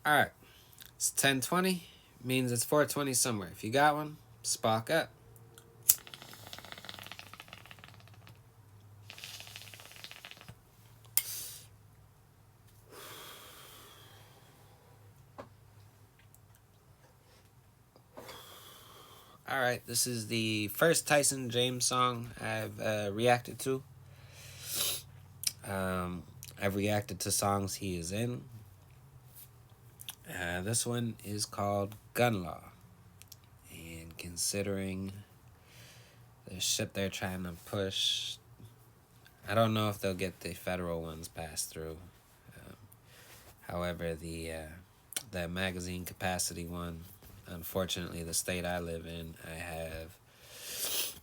Alright, it's 10:20, means it's 4:20 somewhere. If you got one, spark up. Alright, this is the first Tyson James song I've reacted to. I've reacted to songs he is in. This one is called Gun Law. And considering the shit they're trying to push, I don't know if they'll get the federal ones passed through. However, the magazine capacity one, unfortunately, the state I live in, I have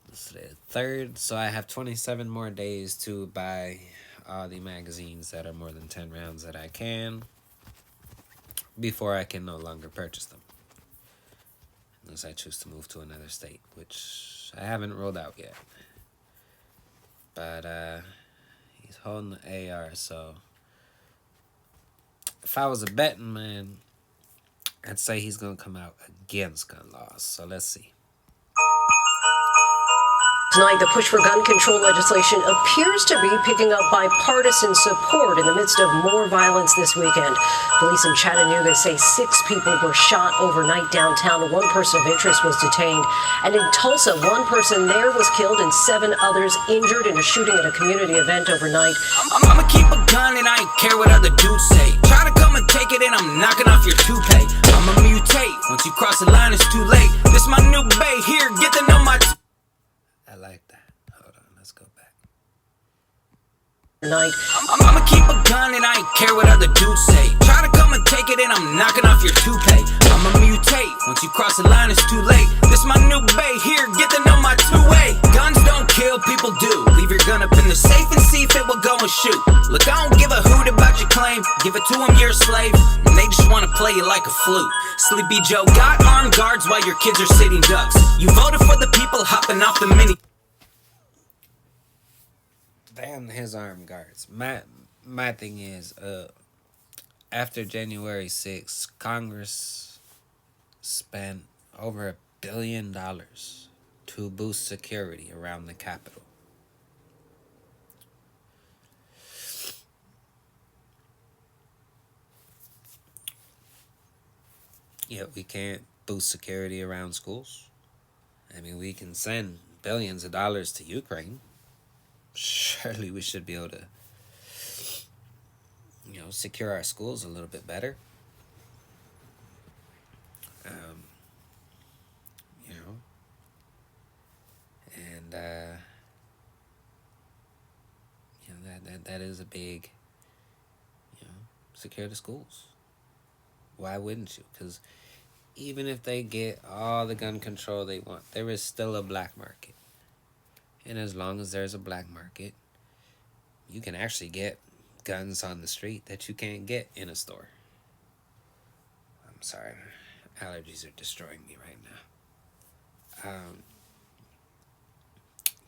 the third, so I have 27 more days to buy all the magazines that are more than 10 rounds that I can before I can no longer purchase them, unless I choose to move to another state, which I haven't rolled out yet. But he's holding the AR, so if I was a betting man, I'd say he's gonna come out against gun laws. So let's see. Tonight, the push for gun control legislation appears to be picking up bipartisan support in the midst of more violence this weekend. Police in Chattanooga say 6 people were shot overnight downtown. 1 person of interest was detained. And in Tulsa, 1 person there was killed and 7 others injured in a shooting at a community event overnight. I'ma keep a gun and I ain't care what other dudes say. Try to come and take it and I'm knocking off your toupee. I'ma mutate. Once you cross the line, it's too late. This my new bay. Here, get to know my... I like that. Hold on, let's go back. Night. I'ma keep a gun and I ain't care what other dudes say. Try to come and take it and I'm knocking off your toupee. I'ma mutate. Once you cross the line, it's too late. This my new bay. Here, get to know my two-way. Guns don't kill, people do. Leave your gun up in the safe and see if it will go and shoot. Look, I don't give a hoot about your claim. Give it to them, you're a slave. And they just wanna play you like a flute. Sleepy Joe got armed guards while your kids are sitting ducks. You voted for the people hopping off the mini. Damn his armed guards. My thing is, after January 6th, Congress spent over $1 billion to boost security around the Capitol. Yet we can't boost security around schools. I mean, we can send billions of dollars to Ukraine. Surely we should be able to, secure our schools a little bit better. And that is a big, secure the schools. Why wouldn't you? Because even if they get all the gun control they want, there is still a black market. And as long as there's a black market, you can actually get guns on the street that you can't get in a store. I'm sorry. Allergies are destroying me right now.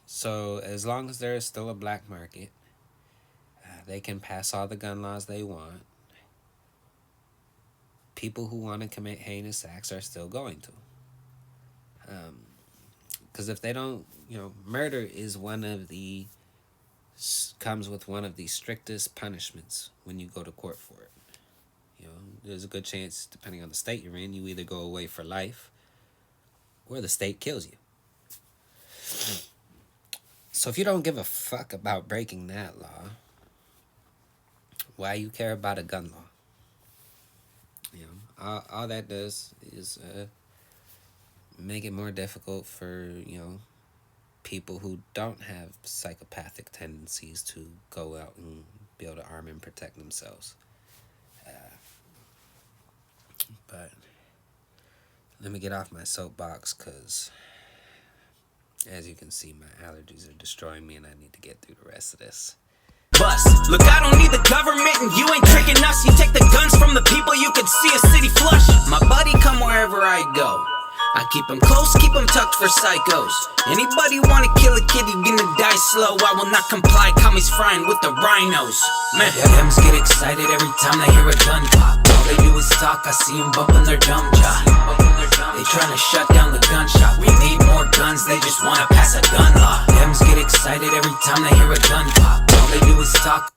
So as long as there is still a black market, they can pass all the gun laws they want. People who want to commit heinous acts are still going to. Because if they don't, murder is comes with one of the strictest punishments when you go to court for it. There's a good chance, depending on the state you're in, you either go away for life or the state kills you. So if you don't give a fuck about breaking that law, why you care about a gun law? All that does is make it more difficult for, people who don't have psychopathic tendencies to go out and be able to arm and protect themselves. But let me get off my soapbox, because as you can see, my allergies are destroying me and I need to get through the rest of this. Bust. Look, I don't need the government and you ain't tricking us. You take the guns from the people, you can see a city flush. My buddy come wherever I go. I keep him close, keep him tucked for psychos. Anybody wanna kill a kid, you gonna die slow. I will not comply, commies frying with the rhinos. Man, M's get excited every time they hear a gun pop. All they do is talk, I see them bumping their dumb job. They tryna shut down the gunshot. We need more guns, they just wanna pass a gun law. Dems get excited every time they hear a gun pop. All they do is talk.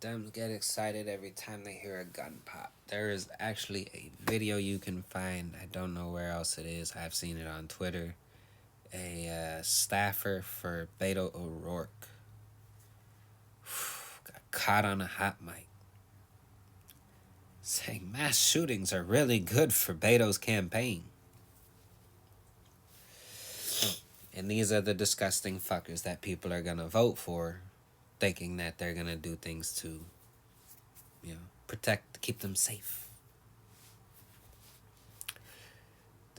Dems get excited every time they hear a gun pop. There is actually a video you can find. I don't know where else it is. I've seen it on Twitter. A staffer for Beto O'Rourke got caught on a hot mic saying mass shootings are really good for Beto's campaign. And these are the disgusting fuckers that people are gonna vote for, thinking that they're gonna do things to, protect, keep them safe.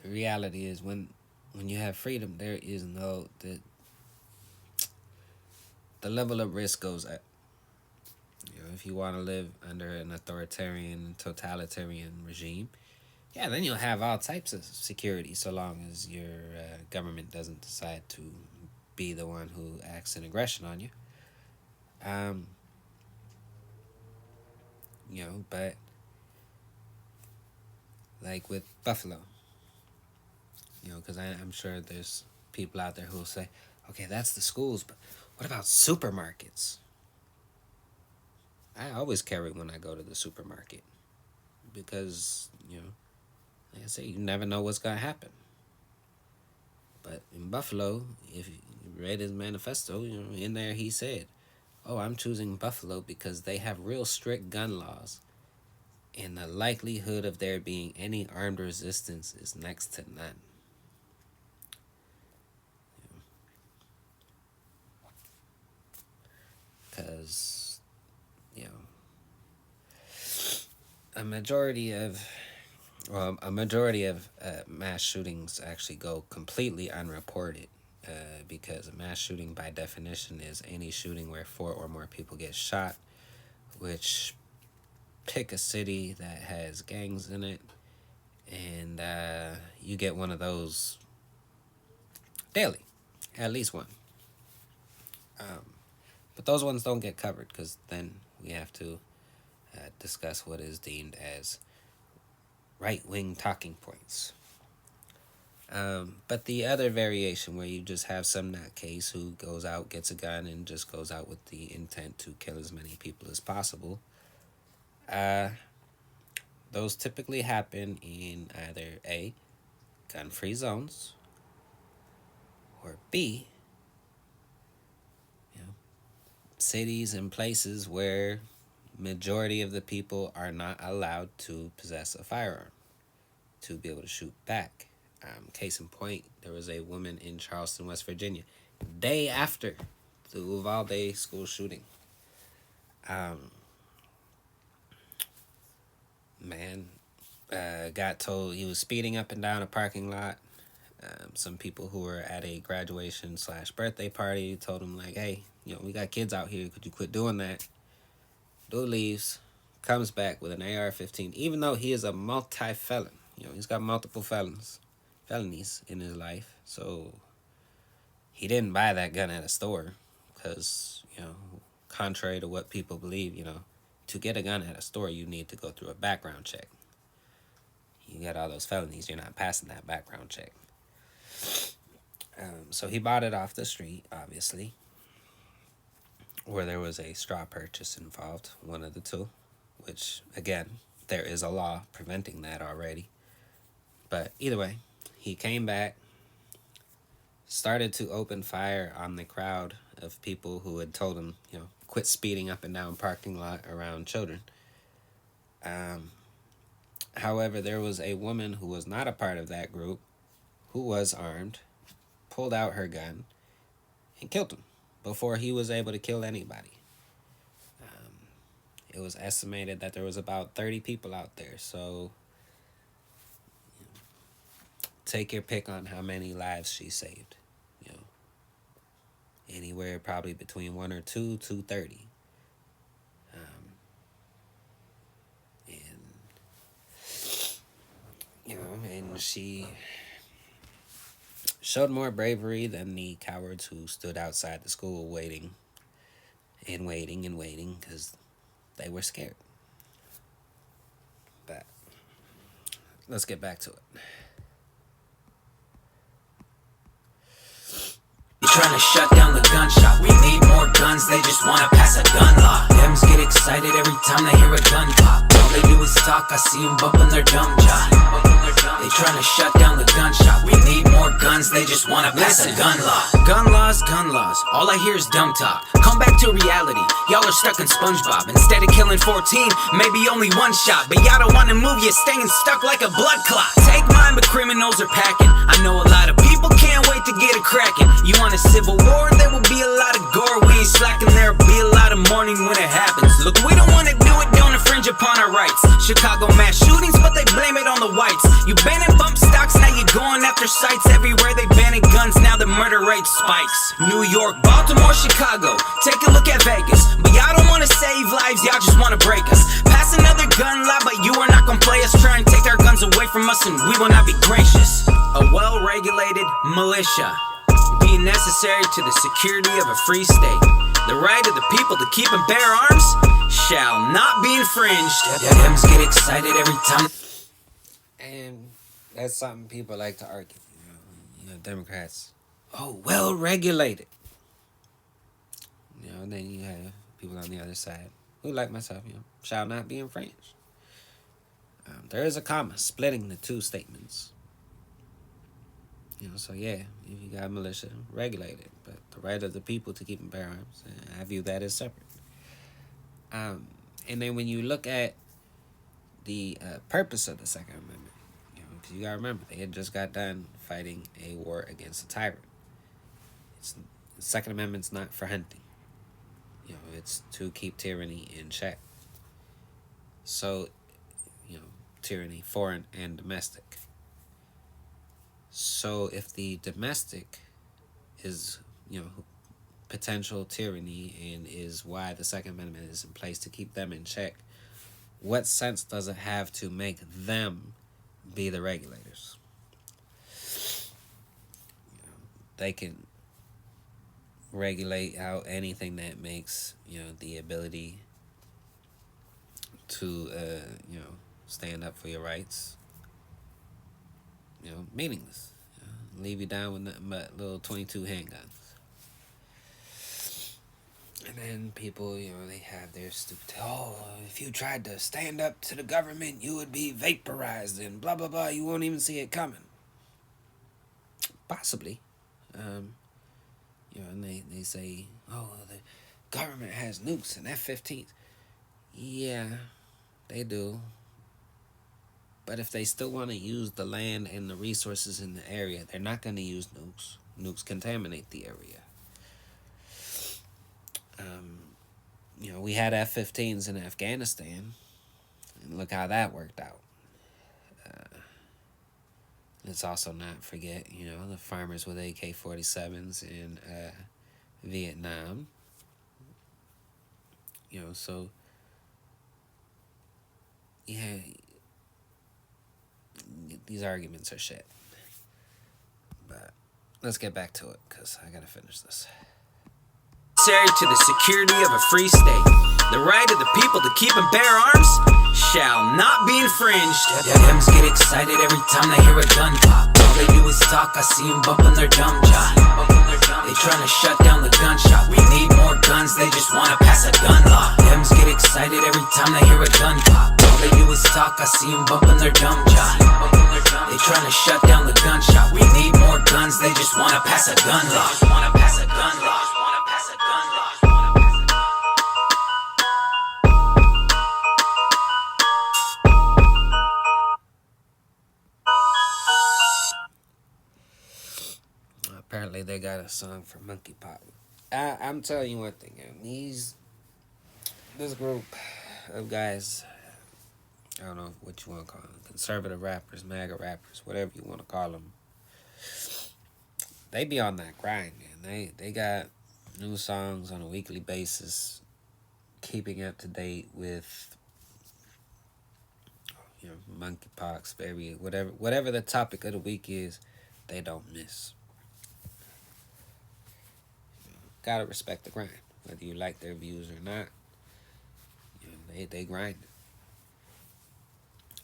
The reality is when you have freedom, there is the level of risk goes up. If you want to live under an authoritarian, totalitarian regime, then you'll have all types of security, so long as your government doesn't decide to be the one who acts in aggression on you. But like with Buffalo, because I'm sure there's people out there who will say, okay, that's the schools, but what about supermarkets? I always carry when I go to the supermarket because, like I say, you never know what's going to happen. But in Buffalo, if you read his manifesto, in there he said, I'm choosing Buffalo because they have real strict gun laws, and the likelihood of there being any armed resistance is next to none. Because, a majority of mass shootings actually go completely unreported, because a mass shooting by definition is any shooting where 4 or more people get shot, which pick a city that has gangs in it, and you get one of those daily, at least one. But those ones don't get covered because then we have to discuss what is deemed as right-wing talking points. But the other variation where you just have some nutcase who goes out, gets a gun, and just goes out with the intent to kill as many people as possible, those typically happen in either A, gun-free zones, or B, cities and places where majority of the people are not allowed to possess a firearm to be able to shoot back. Case in point, there was a woman in Charleston, West Virginia, day after the Uvalde school shooting. Got told he was speeding up and down a parking lot. Some people who were at a graduation/birthday party told him, like, hey, we got kids out here, could you quit doing that? Dude leaves, comes back with an AR-15, even though he is a multi-felon. He's got multiple felonies in his life. So he didn't buy that gun at a store because, contrary to what people believe, to get a gun at a store, you need to go through a background check. You got all those felonies, you're not passing that background check. So he bought it off the street, obviously, or there was a straw purchase involved, one of the two, which, again, there is a law preventing that already. But either way, he came back, started to open fire on the crowd of people who had told him, quit speeding up and down parking lot around children. However, there was a woman who was not a part of that group who was armed, pulled out her gun, and killed him before he was able to kill anybody. It was estimated that there was about 30 people out there, so take your pick on how many lives she saved. Anywhere probably between 1 or 2 to 30. And she showed more bravery than the cowards who stood outside the school waiting because they were scared. But let's get back to it. Trying to shut down the gun shop. We need more guns, they just wanna pass a gun law. Dems get excited every time they hear a gun pop. All they do is talk, I see them bumping their dumb jaw. They trying to shut down the gun shop. We need more guns, they just wanna pass a gun law. Gun laws, all I hear is dumb talk. Come back to reality, y'all are stuck in SpongeBob. Instead of killing 14, maybe only one shot. But y'all don't wanna move, you're staying stuck like a blood clot. Take mine, but criminals are packing. I know a lot of people can't wait to get it cracking. You want a civil war, there will be a lot of gore. We ain't slacking, there'll be a lot of mourning when it happens. Look, we don't wanna do it, don't infringe upon our rights. Chicago mass shootings, but they blame it on the whites. You banning bump stocks, now you're going after sites. Everywhere they banning guns, now the murder rate spikes. New York, Baltimore, Chicago, take a look at Vegas. But y'all don't wanna save lives, y'all just wanna break us. Pass another gun law, but you are not gonna play us. Try and take our guns away from us and we will not be gracious. A well-regulated militia being necessary to the security of a free state. The right of the people to keep and bear arms shall not be infringed. Dems get excited every time. And that's something people like to argue. Democrats, oh, well regulated. And then you have people on the other side who, like myself, shall not be infringed. There is a comma splitting the two statements. So yeah, if you got a militia, regulate it. But the right of the people to keep and bear arms, I view that as separate. And then when you look at the purpose of the Second Amendment, because you got to remember, they had just got done fighting a war against a tyrant. The Second Amendment's not for hunting. It's to keep tyranny in check. So, tyranny, foreign and domestic. So if the domestic is, potential tyranny and is why the Second Amendment is in place to keep them in check, what sense does it have to make them be the regulators? They can regulate out anything that makes, the ability to, stand up for your rights, meaningless. Leave you down with nothing but little 22 handguns. And then people, they have their stupid, if you tried to stand up to the government, you would be vaporized and blah, blah, blah. You won't even see it coming. Possibly. And they say, the government has nukes and F-15s. Yeah, they do. But if they still want to use the land and the resources in the area, they're not going to use nukes. Nukes contaminate the area. We had F-15s in Afghanistan, and look how that worked out. Let's also not forget, the farmers with AK-47s in Vietnam. So, yeah, these arguments are shit. But let's get back to it, because I gotta finish this. To the security of a free state. The right of the people to keep and bear arms shall not be infringed. Dems get excited every time they hear a gun pop. All they do is talk, I see them bumping their dumb jaw. They trying to shut down the gun shop. We need more guns, they just wanna pass a gun law. Dems get excited every time they hear a gun pop. All they do is talk, I see them bumping their dumb jaw. They trying to shut down the gun shop. We need more guns, they just wanna pass a gun law. Wanna pass a gun law. Apparently they got a song for monkeypox. I'm telling you one thing, this group of guys, I don't know what you want to call them, conservative rappers, MAGA rappers, whatever you want to call them, they be on that grind, man. They got new songs on a weekly basis, keeping up to date with, monkeypox, whatever the topic of the week is, they don't miss. Gotta respect the grind, whether you like their views or not. They grind,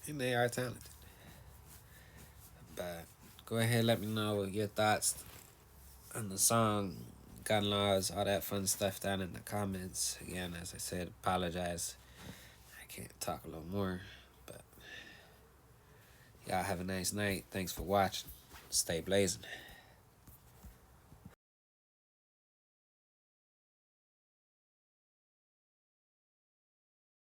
and they are talented. But go ahead, let me know your thoughts on the song, gun laws, all that fun stuff down in the comments. Again, as I said, apologize. I can't talk a little more. But y'all have a nice night. Thanks for watching. Stay blazing.